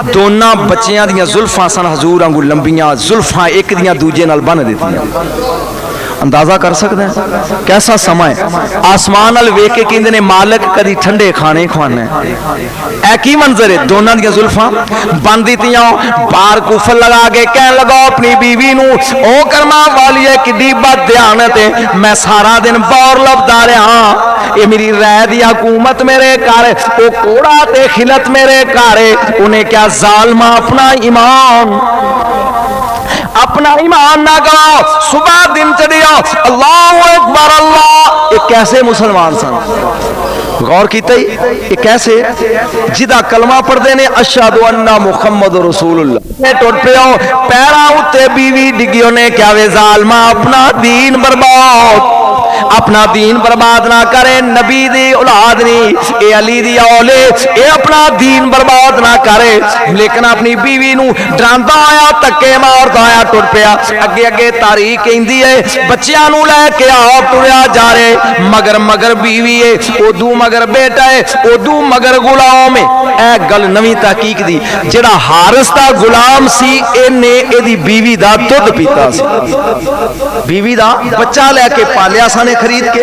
दोना बच्चियां दियां जुल्फां सन हजूर वांगू लंबियां जुल्फां, एक दियां दूजे नाल बन दित्तियां। अंदाजा कर सकते हैं कैसा समा है। आसमान नाल वेख के कहंदे ने मालिक कदी ठंडे खाने खवाने। ऐ की मंजर है, दोनों दी जुल्फां बन दित्तियां। बार कुफल लगा के कहन लगा अपनी बीवी नूं, ओ कर्मा वाली किड्डी बद ध्यानत है, मैं सारा दिन बौर लभदा रहा। ये मेरी राय दी हुकूमत मेरे घर, ओ कोड़ा ते खिलत मेरे घर। उन्हें क्या जालमा अपना ईमान ना गाओ। सुबह दिन चढ़िया अल्लाह अकबर अल्लाह। ये कैसे मुसलमान सन, गौर कीते ये कैसे जिदा कलमा पढ़ते ने अशहदु अन्ना मुहम्मद रसूलुल्लाह टुट पियो पैरा उत्ते बीवी डिगी। उन्हें क्या वे जालमा अपना दीन बर्बाद, अपना दीन बर्बाद ना करे। नबी दी औलाद नहीं, ए अली दी औले, ए अपना दीन बर्बाद ना करे। लेकिन अपनी बीवी नूं डरांदा आया, धक्के मारदा आया, टुर पिया। अगे अगे तारीख कहंदी है बच्चियां नूं लैके आ टुरिया जा रहे। मगर मगर बीवी है, उदू मगर बेटा है, उदू मगर गुलाम है। ए गल नवीं तहकीक दी, जिहड़ा हारिस दा गुलाम सी इहने इहदी बीवी दा दुध पीता सी, बीवी दा बच्चा लैके पालिया सा खरीद के,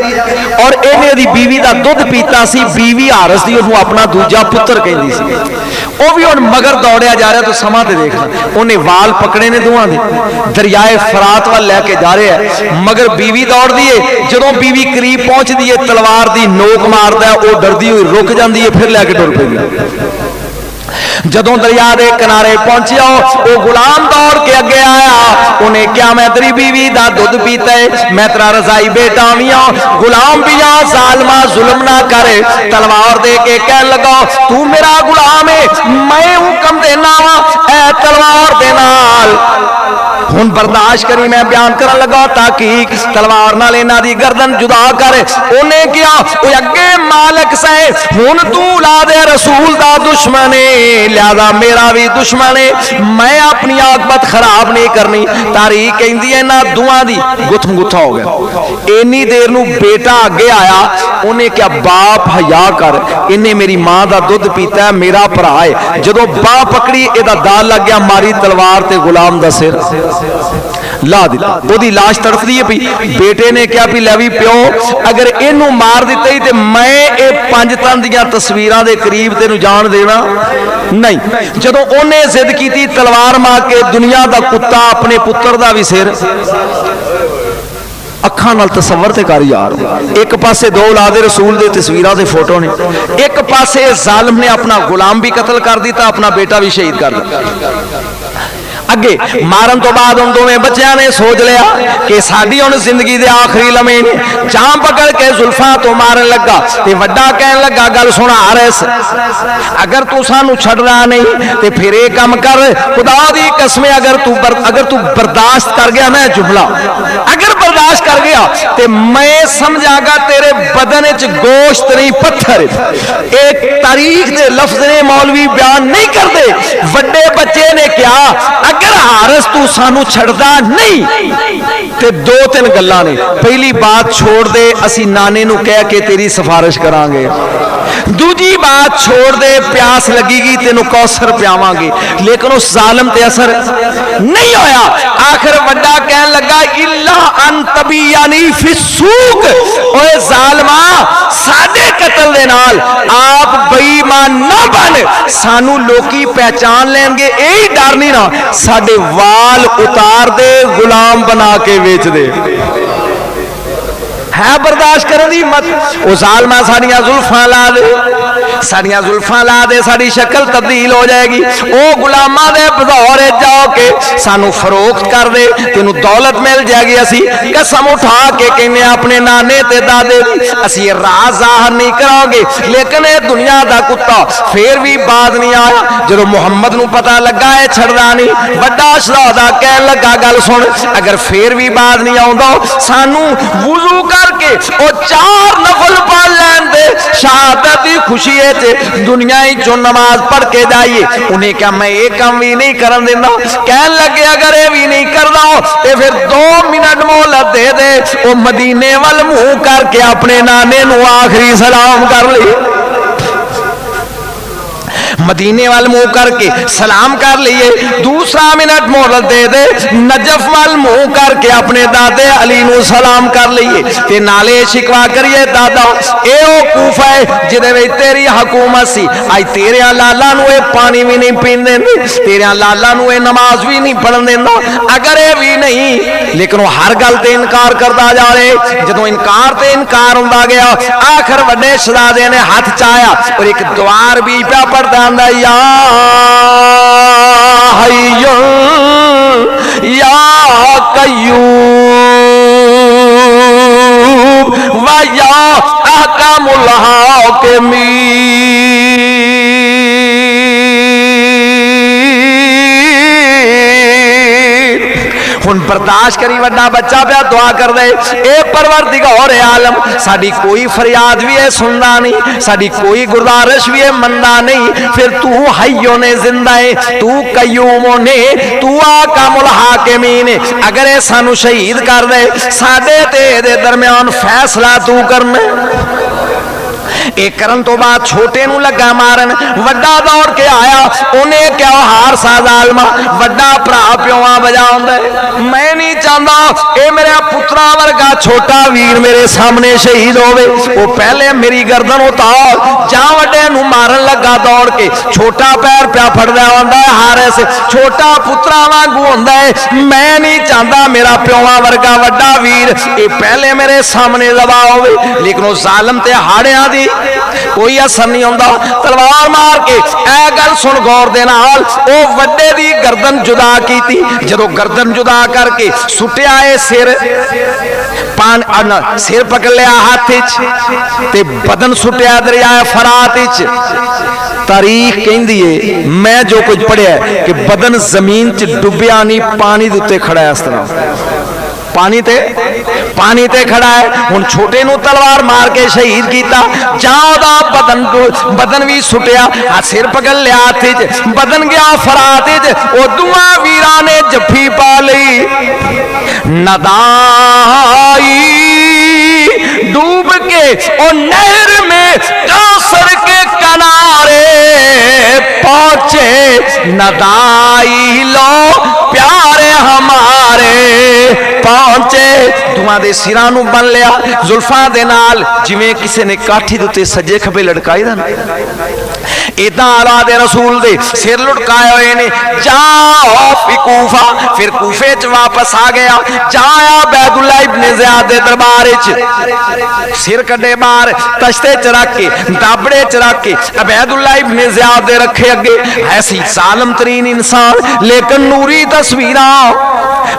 और इन्हें दी बीवी दा दुध पीता सी। बीवी हारिस दी उन्होंने अपना दूजा पुत्र कहती सी। वो भी हुण मगर दौड़िया जा रहा, तो समा ते देखना उन्हें वाल पकड़े ने दोवां दे, दरियाए फरात वाल लैके जा रहा है। मगर बीवी दौड़दी है, जदों बीवी करीब पहुंचदी है तलवार दी नोक मारदा है, वो डरदी हुई रुक जाती है, फिर लैके टुर पैंदी। जदों दरिया के किनारे पहुंचिया वो गुलाम दौड़ के अगे आया। उन्हें क्या मैं तेरी बीवी दा दुध पीता है, मैं तेरा रजाई बेटा भी हाँ, गुलाम भी हाँ, जालमा जुल्म ना करे। तलवार दे के कह लगा तू मेरा गुलाम है, मैं हुक्म देना वा ऐ तलवार दे नाल हुण बर्दाश्त करी। मैं बयान करन लगा ताकि तलवार नाल इन्हां दी गर्दन जुदा कर। उन्हें क्या वो अगे मालिक से हुण तू औलाद रसूल दा दुश्मन है, लिहाजा मेरा भी दुश्मन है, मैं अपनी आकबत खराब नहीं करनी। तारीख कहती है इन्हां दुआं दी गुत्थम गुत्था हो गया। इन्नी देर नूं बेटा अगे आया, उन्हें क्या बाप हया कर, इन्हें मेरी मां दा दुध पीता है, मेरा भरा है। जदों बाह पकड़ी इहदा दाल लग गया, मारी तलवार ते गुलाम दा सिर ला दिता। ओदी लाश तड़फदी है पई। बेटे ने क्या भी लै भी प्यो अगर इनू मार दिता ही तो मैं ये 5 तन दियां तस्वीरां दे करीब तेनू जान देना नहीं। जदों उन्हें जिद की तलवार मार के दुनिया दा कुत्ता अपने पुत्र दा भी सिर अखां नाल तसव्वुर ते कर यार। एक पासे दो औलाद रसूल दे तस्वीरां दे फोटो ने, एक पासे जालिम ने अपना गुलाम भी कतल कर दिता, अपना बेटा भी शहीद कर दिता। अगे मारन तो बाद उन दोवें बच्चों ने सोच लिया कि साडी हुण जिंदगी दे आखिरी लम्हे ने। जाम पकड़ के जुल्फां तो मारन लगा ते वड्डा कहन लगा गल सुन हारिस, अगर तू सानू छड्डना नहीं ते फिर ये काम कर, खुदा दी कसम अगर तू बर्दाश्त कर गया ना जुमला, अगर बर्दाश्त कर गया ते मैं समझागा तेरे बदन च गोश्त नहीं पत्थर। एक तारीख दे लफ्ज ने मौलवी बयान नहीं करते। वड्डे बच्चे ने क्या अगर हारस तू सानू छड़दा नहीं ते दो तीन गल्लां ने। पहली बात छोड़ दे असी नाने नू कह के तेरी सिफारिश करांगे। दूजी बात छोड़ दे प्यास लगेगी तेनू कौसर पियावांगे। लेकिन उस जालिम ते असर नहीं होया। आखिर वड्डा कहन लगा इल्ला अन तबियानी फिसूक, ओए जालिमा साडे कतल दे नाल आप बेईमान ना बन, सानू लोकी पहचान लेंगे यही डर नहीं ना साडे वाल उतार दे गुलाम बना के बेच दे। है बर्दाश्त करने दी मत। वो जालमा साड़ियां जुल्फां ला दे, साड़ियां जुल्फां ला दे, साड़ी शक्ल तब्दील हो जाएगी। वो गुलामा दे बदौर जाओ के सानू फरोख्त कर दे, तेनू दौलत मिल जाएगी। असी कसम उठा के कहने अपने नाने ते दादे दी असी राज जाहिर नहीं करांगे। लेकिन ये दुनिया दा कुत्ता फिर भी बात नहीं आया। जो मुहम्मद नू पता लगा है छड़दा नहीं, वड्डा शहजादा कहन लगा गल सुन, अगर फिर भी बात नहीं आउंदा सानू वुजू करके ओ 4 नफल पढ़ लैन दे, शहादत की खुशी है दुनिया ही चो नमाज पढ़ के जाइए। उन्हें क्या मैं ये काम भी नहीं करन देना। कहन लगे अगर ये भी नहीं करदा तो फिर 2 मिनट मोहलत दे दे। वो मदीने वाल मुंह करके अपने नाने नू आखिरी सलाम कर ली। मदीने वाल मुंह करके सलाम कर लिए। दूसरा मिनट मोहलत दे दे, नजफ वाल मुंह करके अपने दादे अली नू सलाम कर लिए ते नाले शिकवा करिए दादा ए ओ कूफा है जिदे विच तेरी हुकूमत सी, अज तेरे लाला नू ए पानी भी नहीं पीन देंदे, तेरे लाला नू ए नमाज भी नहीं पढ़न देंदा। अगर ये भी नहीं, लेकिन वो हर गल ते इनकार करता जा रहे। जदों इनकार ते इनकार हुंदा गया, आखिर वड्डे शहजादे ने हाथ चाया और एक द्वार भी पिया पड़ता या हय्यु या कय्यूम व या अहकामुल हाकिमीन। हुण बर्दाश्त करी, वड्डा बच्चा पिया दुआ कर दे ए परवरदिगार आलम साडी कोई फरियाद भी है सुनदा नहीं, साडी कोई गुजारिश भी है मनदा नहीं। फिर तू हय्यो ने जिंदा है, तू कय्यूम ने, तू आकामुल हाकिमीन। अगर ये सानू शहीद कर दे साडे ते दे दरमियान फैसला तू करना। एक करन तो बाद छोटे नू लगा मारन, वड्डा दौड़ के आया, उन्हें क्या हार सा जालमा वड्डा भरा प्योवा बजाउंदा है। मैं नहीं चाहता ये मेरा पुत्रा वर्गा छोटा वीर मेरे सामने शहीद होवे। वो पहले मेरी गर्दन उतार जा वड्डे नू मारन लगा दौड़ के, छोटा पैर प्या फड़दा हुंदा है हारे से, छोटा पुत्रा वांगू हुंदा है। मैं नहीं चाहता मेरा प्योवा वर्गा वड्डा वीर ये पहले मेरे सामने दबा होवे। लेकिन उस जालम ते हाड़ियां दी कोई असर नहीं होंदा। तलवार मार के ऐ गल सुन गौर दे नाल, ओ वड्डे दी गर्दन जुदा कीती। जदों गर्दन जुदा करके सुटिया ए सिर सिर पकड़ लिया हाथ ते बदन सुटिया दरिया फरात विच। तारीख कहंदी है मैं जो कुछ पढ़िया कि बदन जमीन च डुबिया नहीं, पानी दे उत्ते खड़ा है। इस तरह पानी ते खड़ा है। हुण छोटे नू तलवार मार के शहीद किया, जादा बदन भी सुटिया, सिर पकड़ लिया हाथ च, बदन गया फरात च। ओ दुआ वीरां ने जफ्फी पा लई, नदाई डूब के ओ नहर में कासर के किनारे पहुंचे, नदाई लो प्यारे हमारे पहुंचे। धुआं दे सिरां नू बन लिया जुल्फां दे नाल, जिवें किसी ने काठी दे उत्ते सज्जे खब्बे लटकाई दा। इदा औलाद रसूल दे सिर लटकाए हुए ने। जाओ कूफा, फिर कूफे च वापस आ गया, जाया बैदुल्ला इब्ने ज़ियाद दे दरबार च, सिर कड्डे बाहर तश्ते च रख के, दाबड़े च रख के अबैदुल्ला इब्ने ज़ियाद दे रखे अगे। ऐसी जालिम तरीन इंसान लेकिन नूरी तस्वीरां,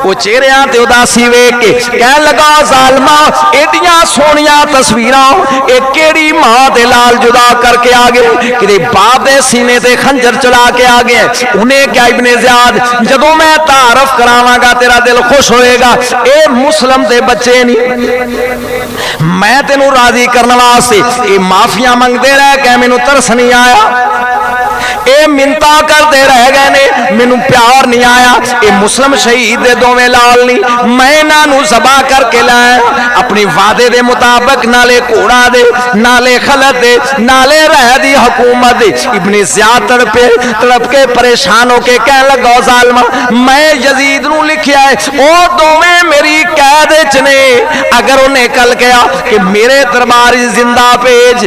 वो चेहरियां ते उदासी वेख के कहन लगा जालमा एडियां सोनिया तस्वीरां एक केड़ी मां दे लाल जुदा करके आ गए कि बाप दे सीने ते खंजर चला के आ गए। उन्हें क्या इब्ने ज़ियाद जदों मैं तारफ करावांगा तेरा दिल खुश होएगा। ए मुस्लिम दे बच्चे नहीं मैं तेनू राजी करने वास्ते ये माफिया मंगते रह गए मैनू तरस नहीं आया ए मिन्नता करते रह गए ने मैनू प्यार नहीं आया। ये मुस्लिम शहीद दे दोवें लाल नहीं मैं इन्हां ज़बा करके लाया अपनी वादे दे मुताबिक नाले घोड़ा दे नाले खलत दे नाले रह दी हुकूमत दे। इब्ने ज़ियाद तड़प के परेशान होके कह लगा जालिमा मैं यजीद नू लिखिया है वो दोवें मेरी कैद च ने अगर उन्हें कल कहा कि मेरे दरबार जिंदा भेज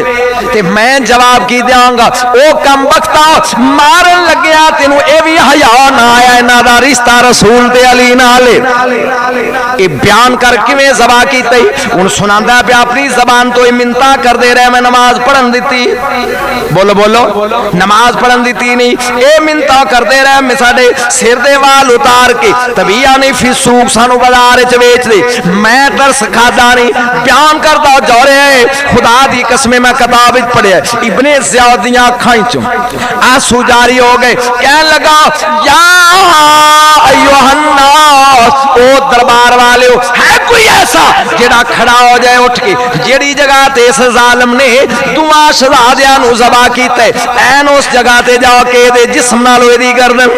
ते मैं जवाब की देंगा वो कम बख्ता मारन लग्या तेनू ये भी हया ना आया इन्हां दा रिश्ता रसूल ते अली नाल ये बयान कर किवें ज़बा कीती हुण सुनांदा पिया अपनी ज़बान तो मिन्नता करदे रहे मैं नमाज पढ़न दित्ती बोलो बोलो नमाज पढ़न दित्ती नहीं ये मिन्नता करदे रहे मैं साडे सिर दे वाल उतार के तबीया नहीं फिर सूक सानू बाजार च बेच दे मैं तरस खादा नहीं बयान करदा जा रहा है खुदा दी कसम मैं किताब विच पढ़िया इब्ने ज़ियाद दियां अखां चों आंसू जारी हो गए कह लगा या अय्युहन्नास ओ दरबार वाले है कोई ऐसा जेड़ा खड़ा हो जाए उठ के जेड़ी जगह ते इस जालिम ने दुआ शहजादियां नू ज़बा कीता ऐन उस जगह ते जाके दे जिस्म नाल ओदी गर्दन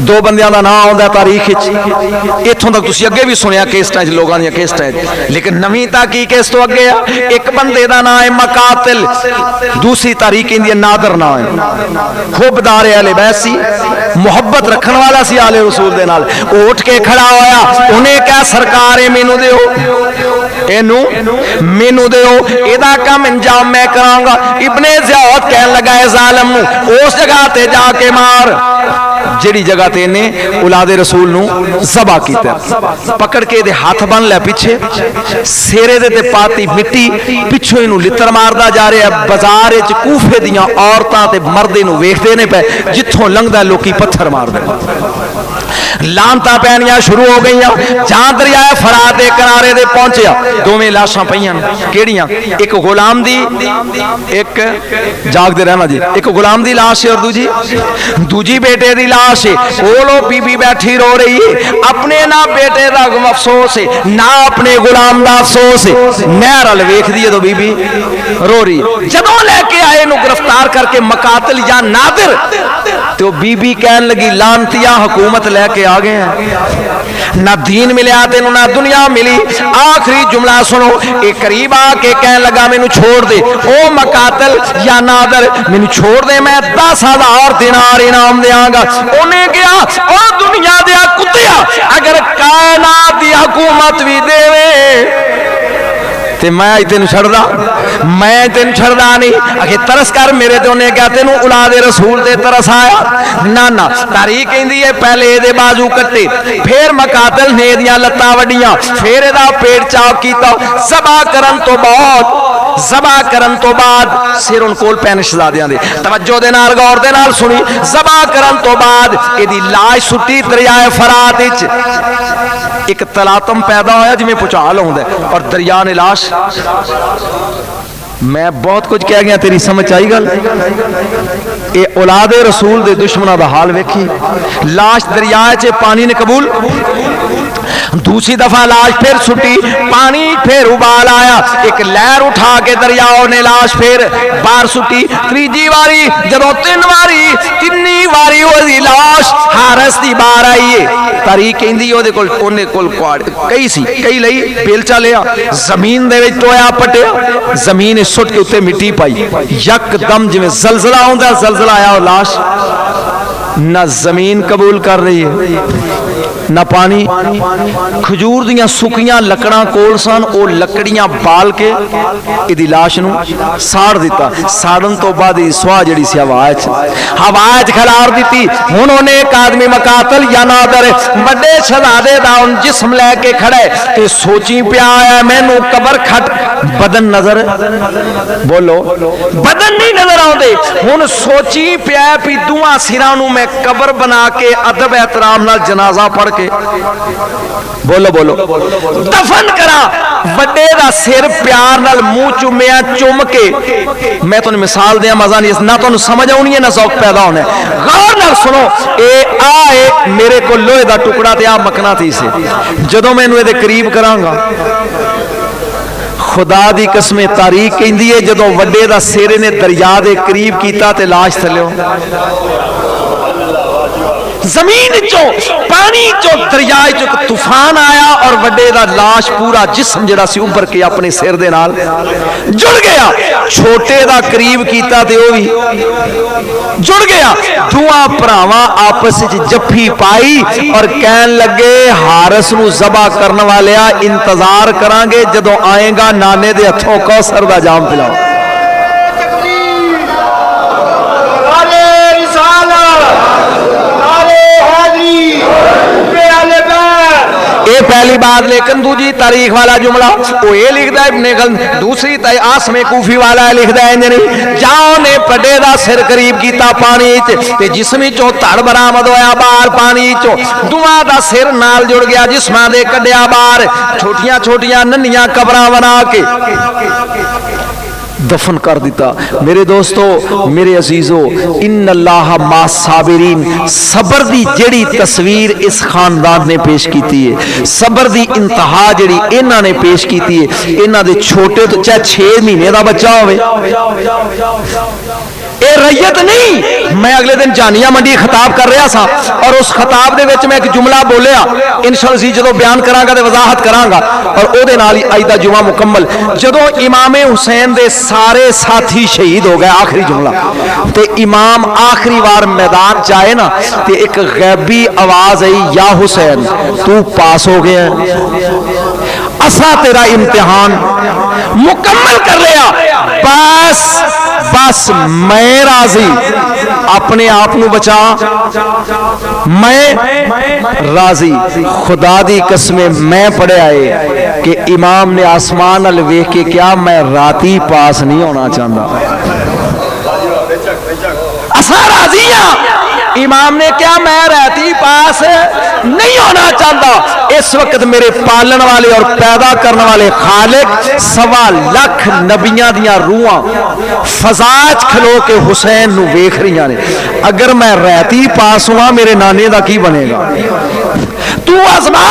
दो बंदियां दा नाम आउंदा तारीख विच इत्थों तक तुसीं अगे भी सुनिया केसटां च लोगां दी केसटां च लेकिन नवीं ताकीक इस तो अगे आ एक बंदे दा नाम है मकातिल दूसरी तारीख इंदी नादर नाम है खुबदार अहले बैत सी मुहब्बत रखने वाला सी आले रसूल दे नाल उठ के खड़ा होया उन्हें क्या सरकार है मैनू दिओ एनू मैनू दिओ एदा काम इंजाम मैं करांगा। इब्ने ज़ियाद कहन लगा है जालिम नू उस जगह ते जाके मार जिहड़ी जगह ते ने औलादे रसूल नू ज़बा कीता पकड़ के दे हाथ बन लिया पीछे सिरे दे ते पाती मिट्टी पिछों इनू लित्तर मारदा जा रहा बाजार विच कूफे दियां औरतां ते मर्दे नू वेखदे ने पे जिथों लंघदा लोकी पत्थर मारदे लानता पैनियां शुरू हो गई जहां दरिया फरात के किनारे दे पहुंचया दोवें लाशां पईयां केड़ियां एक गुलाम दी एक जागदे रहना जी एक गुलाम दी लाश है और दूजी बेटे दी लाश है कोलो बीबी बैठी रो रही है अपने ना बेटे दा अफसोस है ना अपने गुलाम दा अफसोस है नहर अल वेखदी है तो बीबी रो रही जदों लेके आए नु गिरफ्तार करके मकातिल या नादिर तो बीबी कहन लगी लानतिया हुकूमत लेके आ गए हैं ना दीन मिलया तेनू ना दुनिया मिली। आखिरी जुमला सुनो एक करीब आके कहन लगा मैनू छोड़ दे ओ मकातिल या नादर मैनू छोड़ दे मैं 10,000 दिनार इनाम देंगा। उन्हें गया ओ दुनिया दे कुत्तिया अगर कायनात दी हुकूमत भी देवे ते मैं तेन छड़दा नहीं आखे तरस कर मेरे ते उन्हें क्या तेनू औलादे रसूल ते तरस आया ना ना तारीख कहंदी है पहले इहदे बाजू कट्टे फिर मकातिल ने इहदियां लत्तां वड्डियां फिर इहदा पेट चाक कीता ज़बा करन तो बाद सिर उन कोल पैन शहजादियां दे तवज्जो दे नाल गौर दे नाल सुनी ज़बा करन तो बाद इहदी लाश सुट्टी दरियाए फरात विच एक तलातम पैदा होया जिवें भूचाल आउंदा और दरिया ने लाश मैं बहुत कुछ कह गया तेरी समझ आई गल ये औलादे रसूल दे दुश्मनों का हाल वेखी लाश दरिया च पानी ने कबूल दूसरी दफा लाश फिर सुटी पानी फिर उबाल आया एक लहर उठा के दरियाओं ने लाश फिर बाहर सुटी तीजी वारी जदों तिन्नी वारी ओदी लाश हारस दी बाहर आई है तारीख कहंदी ओदे कोल ओने कोल कई लई बेलचा लिया जमीन दे विच टोया पटिया जमीन सुट के उत्ते मिट्टी पाई यकदम जिवें जलजला आउंदा जलजला आया और लाश ना जमीन कबूल कर रही है ना पानी खजूर दियां सुकियां लकड़ां कोल सन वो लकड़ियां बाल के इहदी लाश नूं साड़ दिता साड़न तो बाद सुहा जिहड़ी सी हवा च खलार दिती हुण उहने एक आदमी मकातिल या नादर बड़े शहजादे दा हुण जिस्म लैके खड़े ते सोची पिया है मैनू कबर खट बदन नजर बोलो बदन नहीं नजर आउंदे हुण सोची पिया भी दुआं सिरां नूं मैं कबर बना के अदब एहतराम नाल जनाजा पढ़ کے بولو بولو دفن کرا وڈے دا سر پیار نال منہ چومیا چوم کے میں تمہیں مثال دیا مزہ نہیں نہ تمہیں سمجھ آنی ہے نہ ذوق پیدا ہونا ہے غور نال سنو اے آئے میرے کو لوہے دا ٹکڑا تے آ مکنا تھی سے جدوں میں انہوں دے قریب کرانگا خدا دی قسم تاریخ کہندی ہے جدوں وڈے دا سر نے دریا دے قریب کیتا تے لاش تھلیو زمین چو پانی چو دریائے چو طوفان آیا اور وڈے دا لاش پورا جسم جڑا سی اوپر کے اپنے سر دے نال جڑ گیا چھوٹے دا قریب کیتا تے او بھی جڑ گیا دعا پراواں آپس وچ جفی پائی اور کہن لگے حارس نو ذبح کرن والیا انتظار کراں گے جدوں آئے گا نانے دے ہتھوں کوثر دا جام پلاؤ یہ پہلی بات لیکن دوسری تاریخ والا جملہ وہ یہ لکھتا ہے دوسری آسم کوفی والا لکھتا ہے نہیں جاؤ نے پڈے دا سر قریب کیتا پانی تے جسمی چو تڑ برآمد ہویا باہر پانی چو دعا دا سر نال جڑ گیا جسماں دے کڈیا باہر چھوٹیاں چھوٹیاں ننیاں قبراں بنا کے دفن کر دیتا میرے دوستو میرے عزیزو ان اللہ ما صابرین صبر دی جڑی تصویر اس خاندان نے پیش کیتی ہے صبر دی انتہا جڑی انہاں نے پیش کیتی ہے انہاں دے چھوٹے تو چاہے 6 مہینے دا بچہ ہوئے اے ریت نہیں میں اگلے دن جانیہ منڈی خطاب کر رہا سا اور اس خطاب دے وچ میں ایک جملہ بولیا انشاءاللہ جدوں بیان کراں گا تے وضاحت کراں گا اور او دے نال اج دا جمعہ مکمل جدوں امام حسین دے سارے ساتھی شہید ہو گئے آخری جملہ تے امام آخری وار میدان چاہے نا تے ایک غیبی آواز آئی یا حسین تو پاس ہو گیا اسا تیرا امتحان مکمل کر لیا بس میں راضی اپنے آپ نو بچا میں راضی خدا دی قسم میں پڑھے آئے کہ امام نے آسمان ال ویکھ کے کیا میں راتی پاس نہیں ہونا چاہتا اسا راضی ہاں امام نے کیا میں رہتی پاس نہیں ہونا چاہتا اس وقت میرے پالن والے اور پیدا کرنے والے خالق 1.25 لاکھ نبیاں دیاں روحاں فضاج کھلو کے حسین نو ویکھ رہی نے اگر میں رہتی پاس ہوا میرے نانے دا کی بنے گا تو آزما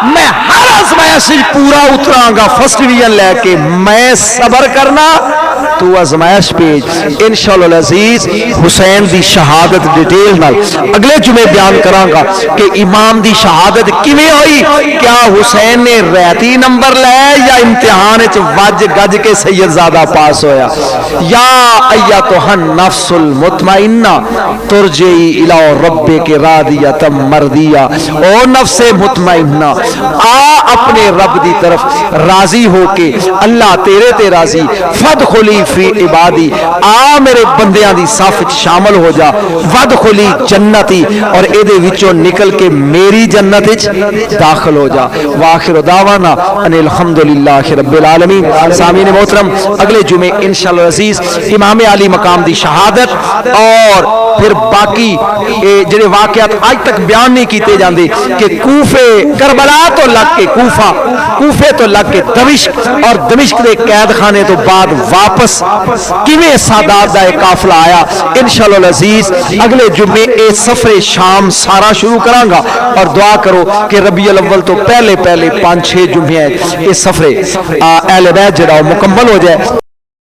میں ہر آزمائش پورا اتراں گا فرسٹ ڈویژن لے کے میں صبر کرنا تو آزمائش پیج انشاءاللہ العزیز حسین دی شہادت ڈیٹیل نال اگلے جمعے بیان کراں گا کہ امام دی شہادت کیویں ہوئی کیا حسین نے ریتی نمبر لے یا امتحان وچ وج گج کے سید زادہ پاس ہویا یا ایتھا النفس المطمئنہ ترجعی الی ربک راضیۃ مرضیہ او نفس مطمئنہ آ اپنے رب دی طرف راضی ہو کے اللہ تیرے تے راضی فادخلی فی عبادی آ میرے بندیاں دی صف شامل ہو جا وادخلی جنتی اور اے دے وچوں نکل کے میری جنت وچ داخل ہو جا واخر دعوانا ان الحمدللہ رب العالمین سامعین محترم اگلے جمعے انشاءاللہ عزیز امام علی مقام دی شہادت اور پھر باقی جڑے واقعات آج تک بیان نہیں کیتے جاندے کہ کوفے کربلا تو لگ کے کوفے تو لگ کے دمشق اور دمشق دے قید خانے تو بعد واپس کیویں سادات دا ایک قافلہ آیا انشاءاللہ العزیز اگلے جمعے اے سفر شام سارا شروع کراں گا اور دعا کرو کہ ربیع الاول تو پہلے 5-6 جمعے اے سفر اہل بیت جڑا مکمل ہو جائے